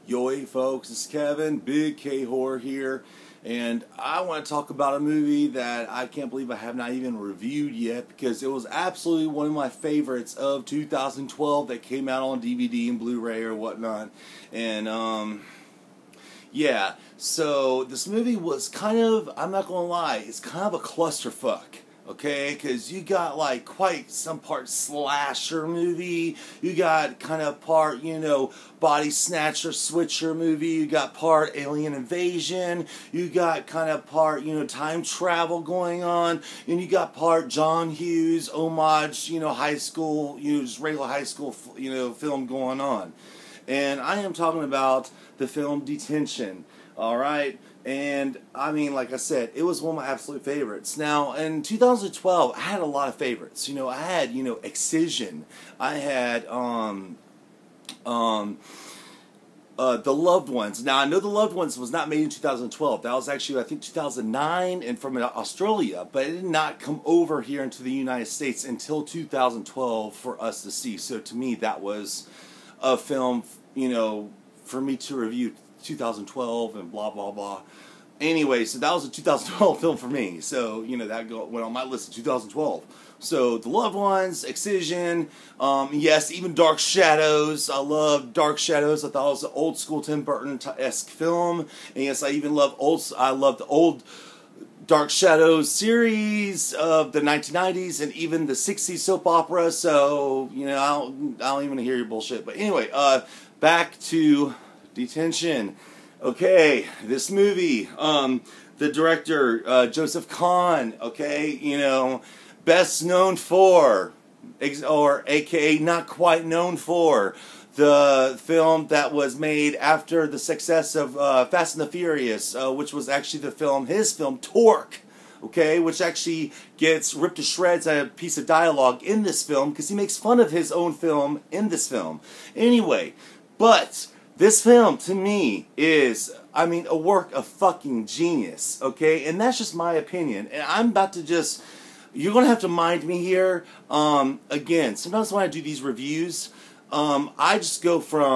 Yo, hey folks, it's Kevin, Big K Horror here, and I want to talk about a movie that I can't believe I have not even reviewed yet because it was absolutely one of my favorites of 2012 that came out on DVD and Blu-ray or whatnot. And yeah, so this movie was kind of, I'm not gonna lie, it's kind of a clusterfuck. Okay, because you got like quite some part slasher movie, you got kind of part, body snatcher switcher movie, you got part alien invasion, you got kind of part, time travel going on, and you got part John Hughes homage, high school, just regular high school, film going on. And I am talking about the film Detention, alright? And, I mean, like I said, it was one of my absolute favorites. Now, in 2012, I had a lot of favorites. I had, Excision. I had, The Loved Ones. Now, I know The Loved Ones was not made in 2012. That was actually, I think, 2009 and from Australia. But it did not come over here into the United States until 2012 for us to see. So, to me, that was a film, for me to review 2012 and blah blah blah. Anyway, so that was a 2012 film for me. So that went on my list of 2012. So The Loved Ones, Excision, yes, even Dark Shadows. I love Dark Shadows. I thought it was an old school Tim Burton-esque film. And yes, I even love the old Dark Shadows series of the 1990s and even the 60s soap opera. So I don't even hear your bullshit. But anyway, back to Detention. Okay, this movie, the director, Joseph Kahn, okay, best known for, or aka not quite known for, the film that was made after the success of Fast and the Furious, which was actually his film, Torque, okay, which actually gets ripped to shreds at a piece of dialogue in this film, because he makes fun of his own film in this film. Anyway, but this film, to me, is, a work of fucking genius, okay? And that's just my opinion. And I'm about to just, you're going to have to mind me here. Again, sometimes when I do these reviews, I just go, because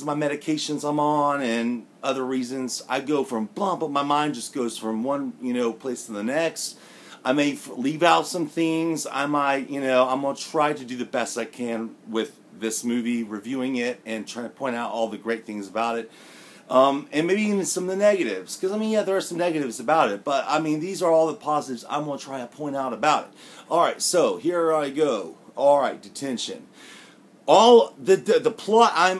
of my medications I'm on and other reasons, I go from blah, but my mind just goes from one, place to the next. I may leave out some things. I might, I'm going to try to do the best I can with this movie, reviewing it, and trying to point out all the great things about it. And maybe even some of the negatives. Because, yeah, there are some negatives about it. But, these are all the positives I'm going to try to point out about it. Alright, so, here I go. Alright, Detention. All the plot, I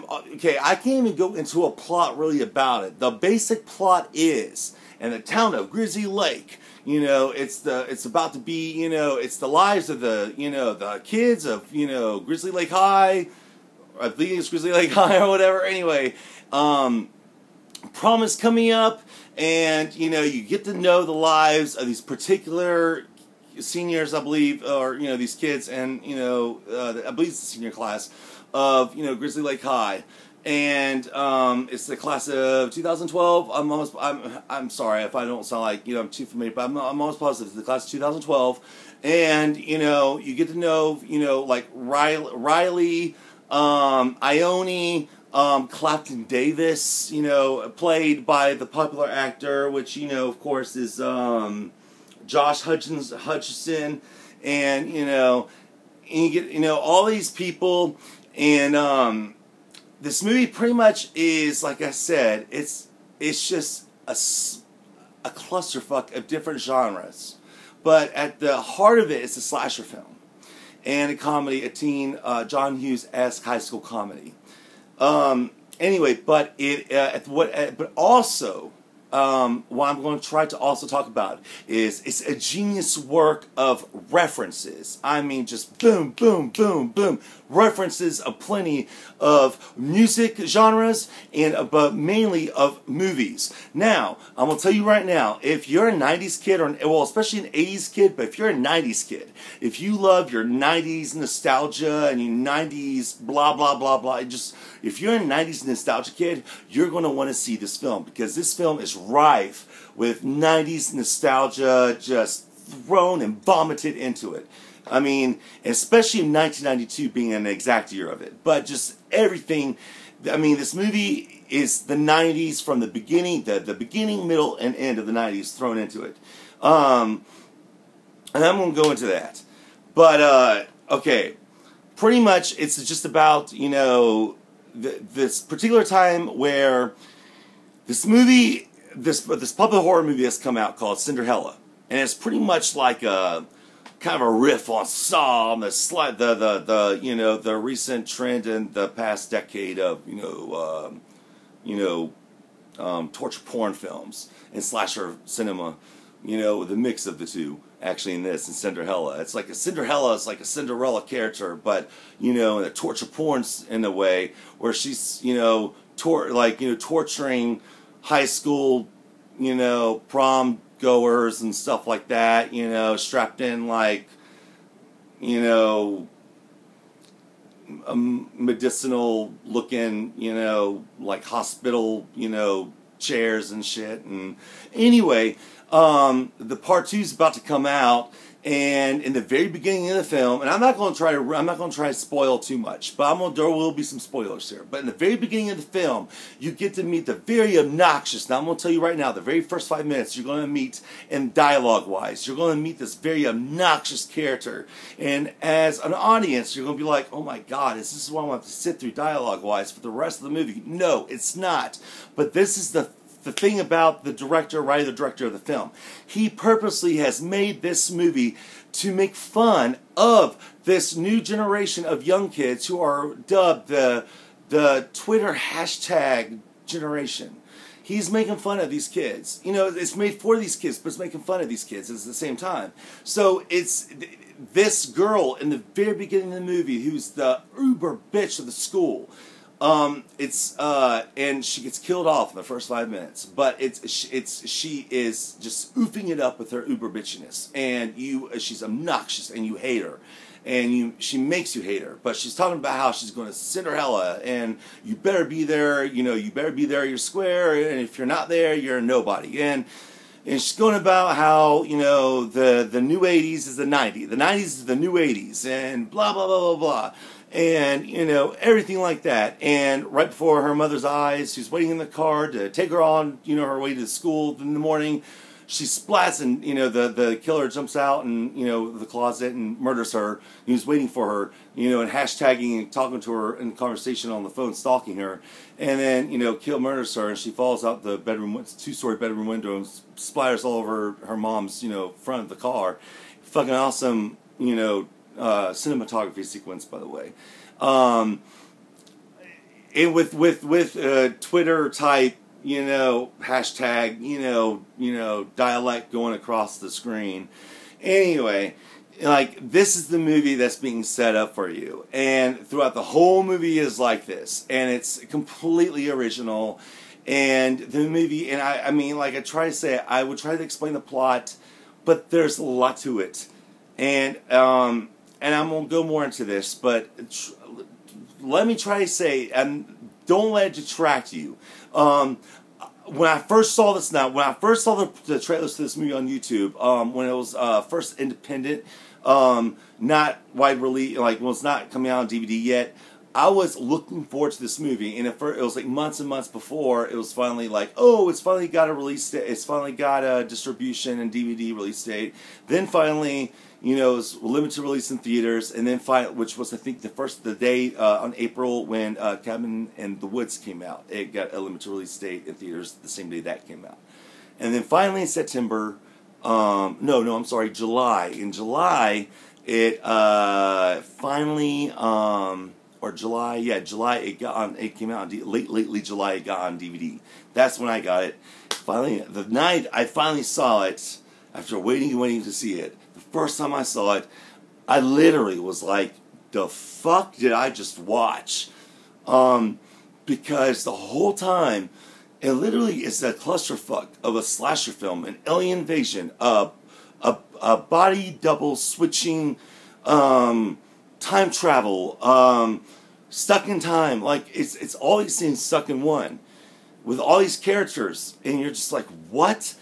can't even go into a plot really about it. The basic plot is, in the town of Grizzly Lake, it's about to be, it's the lives of the kids of, Grizzly Lake High, I think it's Grizzly Lake High or whatever. Anyway, prom is coming up, and, you get to know the lives of these particular seniors, I believe, or, these kids, and, I believe it's the senior class of, Grizzly Lake High. And it's the class of 2012. I'm sorry if I don't sound like I'm too familiar, but I'm almost positive it's the class of 2012. And you get to know like Riley, Ione, Clapton Davis, played by the popular actor, which of course is Josh Hutcherson, and and you get all these people, and this movie pretty much is, like I said, it's just a clusterfuck of different genres. But at the heart of it, it's a slasher film. And a comedy, a teen, John Hughes-esque high school comedy. Anyway, but also, what I'm going to try to also talk about is it's a genius work of references. Just boom, boom, boom, boom. References of plenty of music genres, but mainly of movies. Now, I'm going to tell you right now, if you're a 90s kid, especially an 80s kid, but if you're a 90s kid, if you love your 90s nostalgia and your 90s blah, blah, blah, blah, if you're a 90s nostalgia kid, you're going to want to see this film, because this film is rife with 90s nostalgia just thrown and vomited into it. Especially in 1992 being an exact year of it. But just everything I mean, this movie is the 90s from the beginning, the beginning, middle, and end of the 90s thrown into it. And I'm going to go into that. But, okay, pretty much it's just about, you know, this particular time where this movie, this puppet horror movie has come out called Cinderella. And it's pretty much like a kind of a riff on Saw, on the you know, the recent trend in the past decade of torture porn films and slasher cinema. You know, the mix of the two actually in this and Cinderella. It's like a Cinderella character, but you know, in a torture porn in a way where she's torturing high school, you know, prom goers and stuff like that, you know, strapped in like, you know, medicinal looking, you know, like hospital, you know, chairs and shit. And anyway, the part 2 is about to come out, and in the very beginning of the film, and I'm not going to try to spoil too much, but there will be some spoilers here. But in the very beginning of the film, you get to meet the very obnoxious. Now I'm going to tell you right now, the very first 5 minutes, you're going to meet, and dialogue-wise, you're going to meet this very obnoxious character. And as an audience, you're going to be like, "Oh my God, is this what I'm going to have to sit through dialogue-wise for the rest of the movie?" No, it's not. But this is the thing about the director of the film. He purposely has made this movie to make fun of this new generation of young kids who are dubbed the Twitter hashtag generation. He's making fun of these kids. You know, it's made for these kids, but it's making fun of these kids at the same time. So it's this girl in the very beginning of the movie who's the uber bitch of the school. And she gets killed off in the first 5 minutes, but she is just oofing it up with her uber bitchiness, and she's obnoxious, and you hate her, and she makes you hate her, but she's talking about how she's going to Cinderella, and you better be there, you know, you're square, and if you're not there, you're a nobody, and she's going about how, you know, the new 80s is the 90s, the 90s is the new 80s, and blah, blah, blah, blah, blah. And, you know, everything like that. And right before her mother's eyes, she's waiting in the car to take her on, you know, her way to school in the morning. She splats, and, you know, the killer jumps out and, you know, the closet and murders her. He was waiting for her, you know, and hashtagging and talking to her in conversation on the phone, stalking her. And then, you know, murders her, and she falls out the bedroom, 2-story bedroom window, and splatters all over her mom's, you know, front of the car. Fucking awesome, you know, cinematography sequence, by the way, and with Twitter type, you know, hashtag, you know, dialect going across the screen. Anyway, like, this is the movie that's being set up for you, and throughout the whole movie is like this, and it's completely original. And the movie, and I mean, like I try to say, I would try to explain the plot, but there's a lot to it, and I'm going to go more into this, but let me try to say, and don't let it detract you. When I first saw this, the trailers to this movie on YouTube, when it was first independent, not wide release, like when it's not coming out on DVD yet, I was looking forward to this movie, and it was like months and months before it was finally like, oh, it's finally got a release date, it's finally got a distribution and DVD release date. Then finally, you know, it was limited release in theaters, and then which was, I think, the day on April when Cabin in the Woods came out. It got a limited release date in theaters the same day that came out. And then finally in September, July. In July, it finally, July, it came out on late July, it got on DVD. That's when I got it. Finally, the night I finally saw it, after waiting to see it, the first time I saw it, I literally was like, the fuck did I just watch? Because the whole time, it literally is a clusterfuck of a slasher film, an alien invasion, a body double switching, time travel, stuck in time. Like, it's all these things stuck in one, with all these characters, and you're just like, what?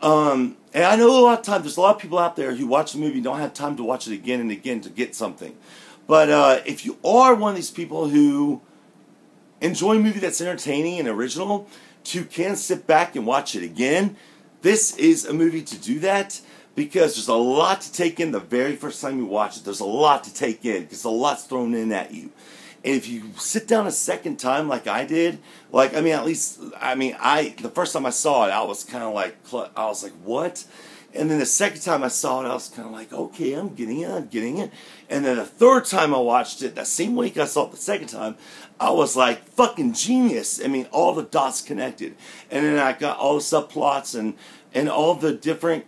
And I know a lot of times there's a lot of people out there who watch the movie and don't have time to watch it again and again to get something. But if you are one of these people who enjoy a movie that's entertaining and original, to can sit back and watch it again, this is a movie to do that, because there's a lot to take in the very first time you watch it. There's a lot to take in because a lot's thrown in at you. And if you sit down a second time like I did, the first time I saw it, I was kind of like, what? And then the second time I saw it, I was kind of like, okay, I'm getting it. And then the third time I watched it, that same week I saw it the second time, I was like, fucking genius. I mean, all the dots connected. And then I got all the subplots and all the different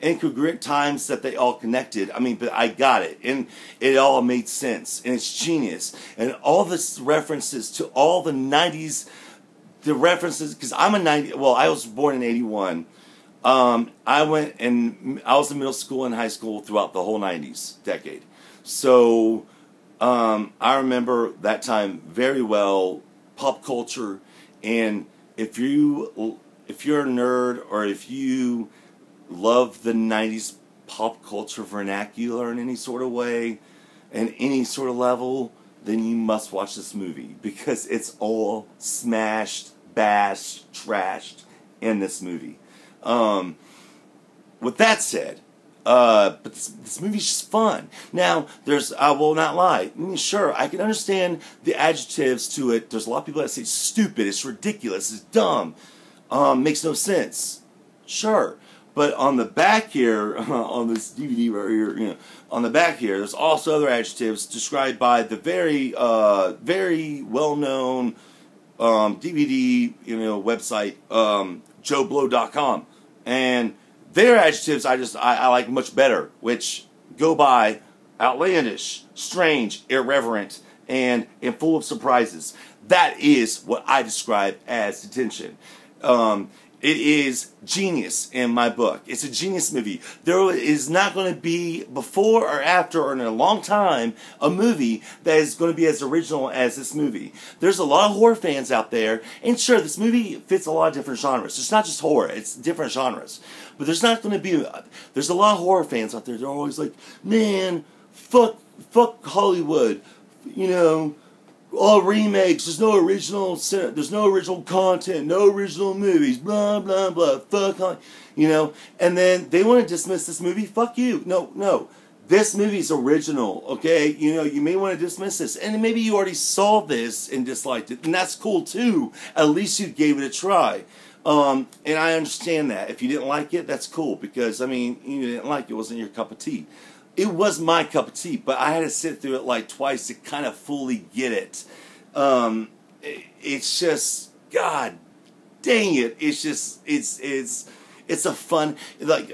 incongruent times that they all connected. I mean, but I got it. And it all made sense. And it's genius. And all this references to all the 90s, the references, because I was born in 81. I was in middle school and high school throughout the whole 90s decade. So, I remember that time very well, pop culture, and if you're a nerd, or if you love the 90s pop culture vernacular in any sort of way, and any sort of level, then you must watch this movie, because it's all smashed, bashed, trashed in this movie. With that said, but this movie's just fun. Now, I will not lie. Sure, I can understand the adjectives to it. There's a lot of people that say it's stupid, it's ridiculous, it's dumb, makes no sense. Sure. But on the back here, on this DVD right here, on the back here, there's also other adjectives described by the very, very well-known DVD, website, JoeBlow.com, and their adjectives I like much better, which go by outlandish, strange, irreverent, and full of surprises. That is what I describe as Detention. It is genius in my book. It's a genius movie. There is not going to be, before or after or in a long time, a movie that is going to be as original as this movie. There's a lot of horror fans out there, and sure, this movie fits a lot of different genres. It's not just horror, it's different genres. But there's not going to be, there's a lot of horror fans out there. They're always like, man, fuck Hollywood, all remakes, there's no original content, no original movies, blah, blah, blah, fuck, and then they want to dismiss this movie. Fuck you. No, this movie's original, okay? You may want to dismiss this, and maybe you already saw this and disliked it, and that's cool too. At least you gave it a try. And I understand that. If you didn't like it, that's cool, because, you didn't like it, it wasn't your cup of tea. It was my cup of tea, but I had to sit through it like twice to kind of fully get it. It's just, God dang it. It's just, it's a fun,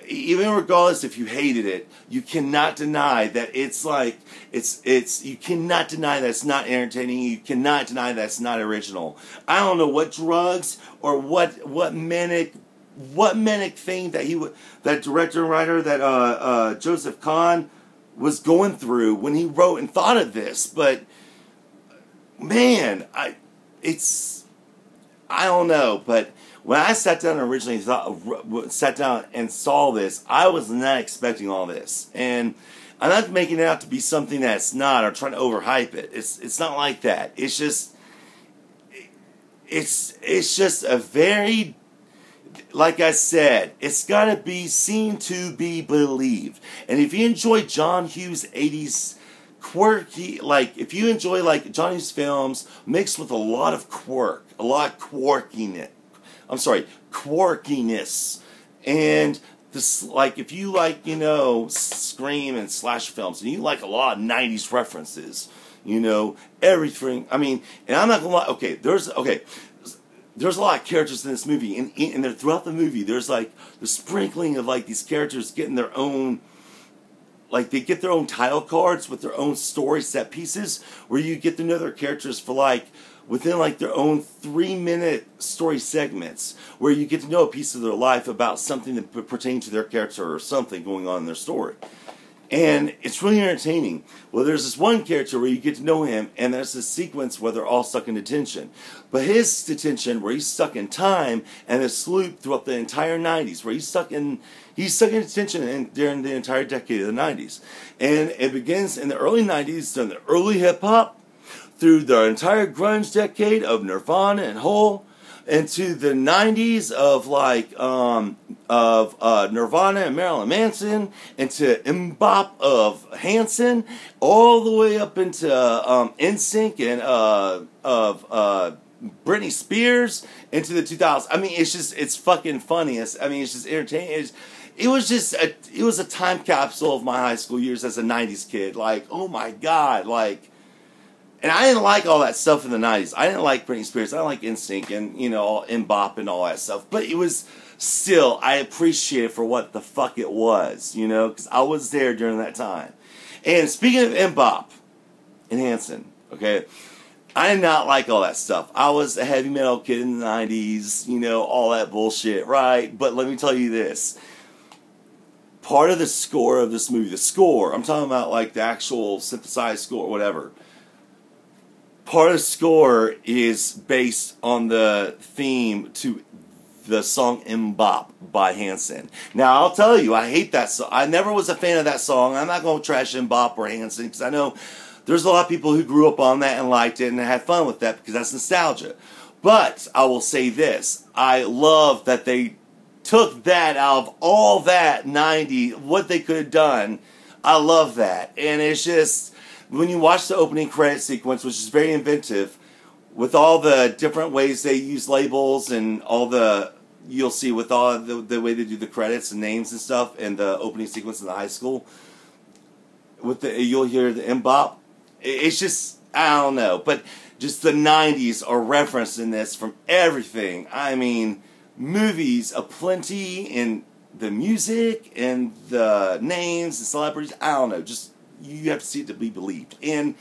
even regardless if you hated it, you cannot deny that it's you cannot deny that it's not entertaining. You cannot deny that it's not original. I don't know what drugs or what manic thing that director and writer, that Joseph Kahn was going through when he wrote and thought of this, but man, I don't know. But when I sat down and originally saw this, I was not expecting all this, and I'm not making it out to be something that's not, or trying to overhype it. It's not like that. It's just a very, like I said, it's got to be seen to be believed. And if you enjoy John Hughes' 80s quirky, if you enjoy John Hughes films mixed with a lot of quirkiness, and this, if you Scream and slash films, and you like a lot of 90s references, everything, and I'm not gonna lie, there's a lot of characters in this movie, and throughout the movie, there's the sprinkling of these characters getting their own, they get their own title cards with their own story set pieces, where you get to know their characters for within their own 3-minute story segments, where you get to know a piece of their life about something that pertains to their character or something going on in their story. And it's really entertaining. Well, there's this one character where you get to know him, and there's this sequence where they're all stuck in detention. But his detention, where he's stuck in time, and this loop throughout the entire 90s, where he's stuck in detention during the entire decade of the 90s. And it begins in the early 90s, during the early hip-hop, through the entire grunge decade of Nirvana and Hole, into the 90s of Nirvana and Marilyn Manson, into Mbop of Hanson, all the way up into NSYNC and of Britney Spears into the 2000s. I mean, it's fucking funny. It's just entertaining. It was a time capsule of my high school years as a 90s kid. Like, oh my God, like. And I didn't like all that stuff in the 90s. I didn't like Britney Spears. I didn't like NSYNC and, Mbop and all that stuff. But it was still, I appreciate it for what the fuck it was, because I was there during that time. And speaking of Mbop and Hanson, okay, I did not like all that stuff. I was a heavy metal kid in the 90s, all that bullshit, right? But let me tell you this. Part of the score of this movie, I'm talking about like the actual synthesized score, whatever. Part of the score is based on the theme to the song Mbop by Hanson. Now, I'll tell you, I hate that song. I never was a fan of that song. I'm not going to trash Mbop or Hanson because I know there's a lot of people who grew up on that and liked it and had fun with that because that's nostalgia. But I will say this. I love that they took that out of all that 90, what they could have done. I love that. And it's just, when you watch the opening credit sequence, which is very inventive, with all the different ways they use labels and all the, you'll see with all the way they do the credits and names and stuff and the opening sequence in the high school, you'll hear the Mbop. It's just, I don't know, but just the 90s are referenced in this from everything. I mean, movies aplenty in the music and the names and celebrities. I don't know, just you have to see it to be believed. And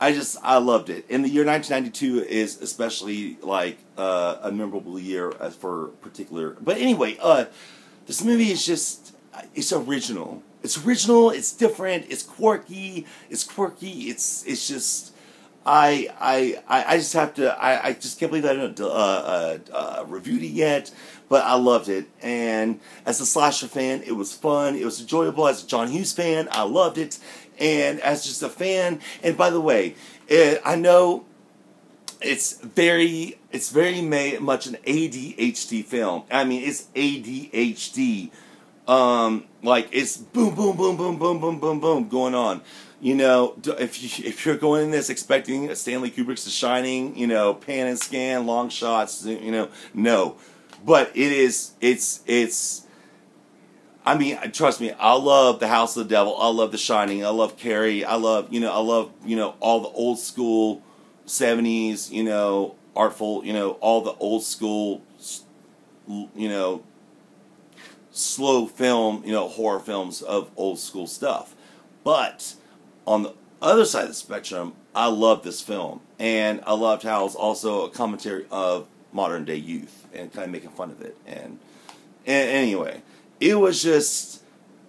I loved it. And the year 1992 is especially like a memorable year for particular. But anyway, this movie is just, it's original. It's original, it's different, it's quirky, it's just, I just have to, I just can't believe I haven't reviewed it yet, but I loved it. And as a slasher fan, it was fun, it was enjoyable. As a John Hughes fan, I loved it. And as just a fan, and by the way, I know it's very much an ADHD film. I mean, it's ADHD. Like it's boom, boom, boom, boom, boom, boom, boom, boom going on. If you're going in this expecting Stanley Kubrick's The Shining, pan and scan, long shots, no. But it's. I mean, trust me, I love The House of the Devil. I love The Shining. I love Carrie. I love all the old school 70s, artful, all the old school, slow film, horror films of old school stuff. But on the other side of the spectrum, I love this film. And I loved how it's also a commentary of modern day youth and kind of making fun of it. And anyway, it was just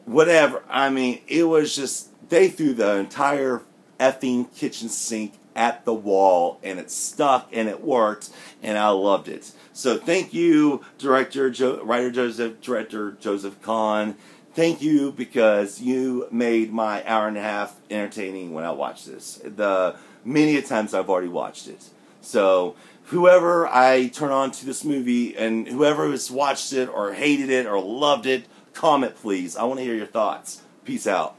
whatever. I mean, it was just, they threw the entire effing kitchen sink at the wall and it stuck and it worked and I loved it. So thank you, director Joseph Kahn. Thank you, because you made my hour and a half entertaining when I watched this. The many a times I've already watched it. So whoever I turn on to this movie and whoever has watched it or hated it or loved it, comment please. I want to hear your thoughts. Peace out.